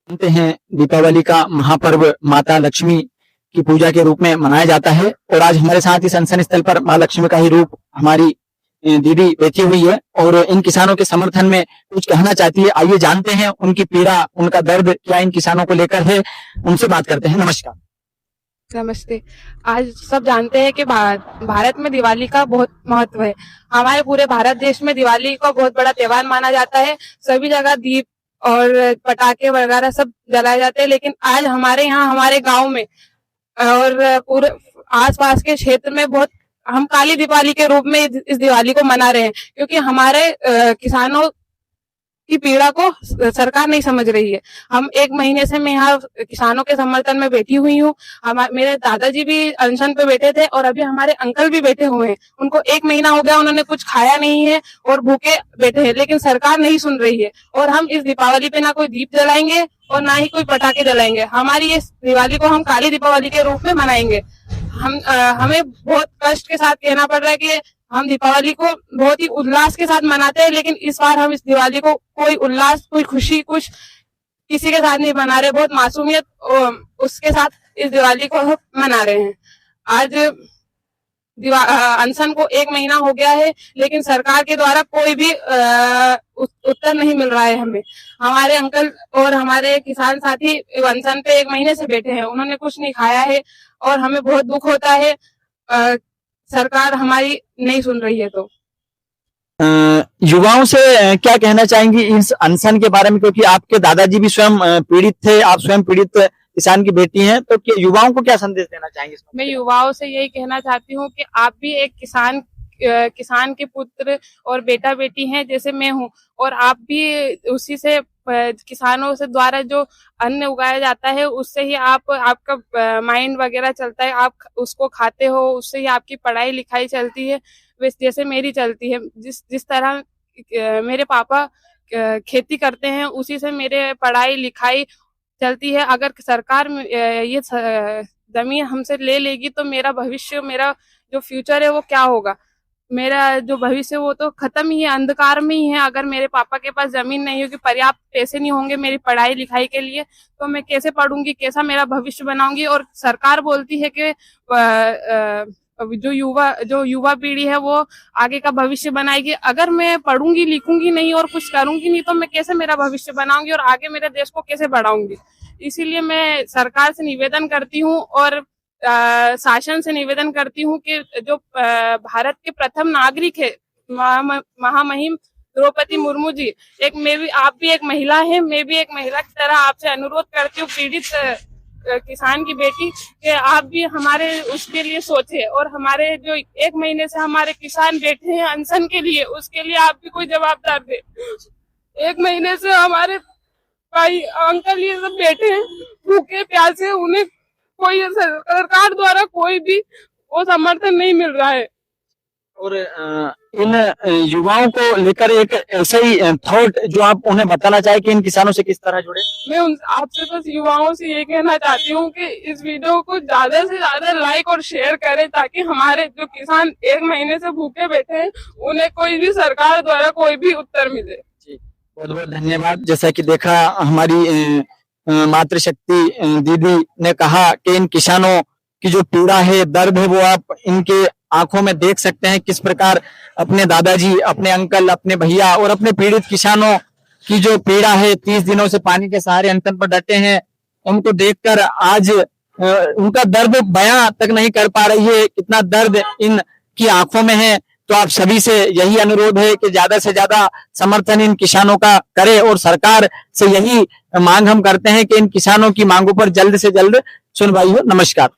जानते हैं दीपावली का महापर्व माता लक्ष्मी की पूजा के रूप में मनाया जाता है और आज हमारे साथ इस अनशन स्थल पर मां लक्ष्मी का ही रूप हमारी दीदी बैठी हुई है और इन किसानों के समर्थन में कुछ कहना चाहती है। आइए जानते हैं उनकी पीड़ा, उनका दर्द क्या इन किसानों को लेकर है, उनसे बात करते हैं। नमस्कार। नमस्ते। आज सब जानते हैं कि भारत में दिवाली का बहुत महत्व है। हमारे पूरे भारत देश में दिवाली को बहुत बड़ा त्योहार माना जाता है। सभी जगह दीप और पटाखे वगैरह सब जलाए जाते हैं, लेकिन आज हमारे यहाँ हमारे गांव में और पूरे आसपास के क्षेत्र में बहुत हम काली दिवाली के रूप में इस दिवाली को मना रहे हैं, क्योंकि हमारे किसानों की पीड़ा को सरकार नहीं समझ रही है। हम 1 महीने से मैं यहाँ किसानों के समर्थन में बैठी हुई हूँ। मेरे दादाजी भी अनशन पे बैठे थे और अभी हमारे अंकल भी बैठे हुए हैं। उनको 1 महीना हो गया, उन्होंने कुछ खाया नहीं है और भूखे बैठे हैं, लेकिन सरकार नहीं सुन रही है। और हम इस दीपावली पे ना कोई दीप जलाएंगे और ना ही कोई पटाखे जलाएंगे। हमारी इस दिवाली को हम काली दीपावली के रूप में मनाएंगे। हमें बहुत कष्ट के साथ कहना पड़ रहा है कि हम दीपावली को बहुत ही उल्लास के साथ मनाते हैं, लेकिन इस बार हम इस दिवाली को कोई उल्लास, कोई खुशी, कुछ किसी के साथ नहीं मना रहे। बहुत मासूमियत उसके साथ इस दिवाली को हम मना रहे हैं। आज अनशन को 1 महीना हो गया है, लेकिन सरकार के द्वारा कोई भी उत्तर नहीं मिल रहा है हमें। हमारे अंकल और हमारे किसान साथी अनशन पे 1 महीने से बैठे हैं, उन्होंने कुछ नहीं खाया है और हमें बहुत दुख होता है। सरकार हमारी नहीं सुन रही है। तो युवाओं से क्या कहना चाहेंगी इस अनशन के बारे में, क्योंकि आपके दादाजी भी स्वयं पीड़ित थे, आप स्वयं पीड़ित किसान की बेटी हैं, तो युवाओं को क्या संदेश देना चाहेंगे? मैं युवाओं से यही कहना चाहती हूँ कि आप भी एक किसान के पुत्र और बेटा बेटी हैं जैसे मैं हूँ, और आप भी उसी से किसानों से द्वारा जो अन्न उगाया जाता है उससे ही आपका माइंड वगैरह चलता है, आप उसको खाते हो, उससे ही आपकी पढ़ाई लिखाई चलती है। वैसे जैसे मेरी चलती है, जिस तरह मेरे पापा खेती करते हैं उसी से मेरे पढ़ाई लिखाई चलती है। अगर सरकार ये जमीन हमसे ले लेगी तो मेरा भविष्य, मेरा जो फ्यूचर है वो क्या होगा? मेरा जो भविष्य वो तो खत्म ही है, अंधकार में ही है। अगर मेरे पापा के पास जमीन नहीं होगी, पर्याप्त पैसे नहीं होंगे मेरी पढ़ाई लिखाई के लिए, तो मैं कैसे पढ़ूंगी, कैसा मेरा भविष्य बनाऊंगी? और सरकार बोलती है कि जो युवा पीढ़ी है वो आगे का भविष्य बनाएगी। अगर मैं पढ़ूंगी लिखूंगी नहीं और कुछ करूंगी नहीं, तो मैं कैसे मेरा भविष्य बनाऊंगी और आगे मेरे देश को कैसे बढ़ाऊंगी? इसीलिए मैं सरकार से निवेदन करती हूँ और शासन से निवेदन करती हूँ कि जो भारत के प्रथम नागरिक है महामहिम द्रौपदी मुर्मू जी, आप भी एक महिला हैं, मैं भी एक महिला की तरह आपसे अनुरोध करती हूँ, पीड़ित किसान की बेटी, कि आप भी हमारे उसके लिए सोचे और हमारे जो 1 महीने से हमारे किसान बैठे हैं अनशन के लिए, उसके लिए आप भी कोई जवाबदार दे। 1 महीने से हमारे भाई अंकल ये सब बैठे हैं भूखे प्यासे, उन्हें कोई सरकार द्वारा कोई भी वो समर्थन नहीं मिल रहा है। और इन युवाओं को लेकर एक ऐसा ही थॉट जो आप उन्हें बताना चाहे कि इन किसानों से किस तरह जुड़े? मैं आपसे बस युवाओं से ये कहना चाहती हूँ कि इस वीडियो को ज्यादा से ज्यादा लाइक और शेयर करें, ताकि हमारे जो किसान 1 महीने से भूखे बैठे हैं उन्हें कोई भी सरकार द्वारा कोई भी उत्तर मिले। जी बहुत बहुत धन्यवाद। जैसा कि देखा, हमारी मातृशक्ति दीदी ने कहा कि इन किसानों की जो पीड़ा है, दर्द है, वो आप इनके आंखों में देख सकते हैं किस प्रकार अपने दादाजी, अपने अंकल, अपने भैया और अपने पीड़ित किसानों की जो पीड़ा है, 30 दिनों से पानी के सहारे अनशन पर डटे हैं, उनको देखकर आज उनका दर्द बयां तक नहीं कर पा रही है, कितना दर्द इनकी आंखों में है। तो आप सभी से यही अनुरोध है कि ज्यादा से ज्यादा समर्थन इन किसानों का करें और सरकार से यही मांग हम करते हैं कि इन किसानों की मांगों पर जल्द से जल्द सुनवाई हो। नमस्कार।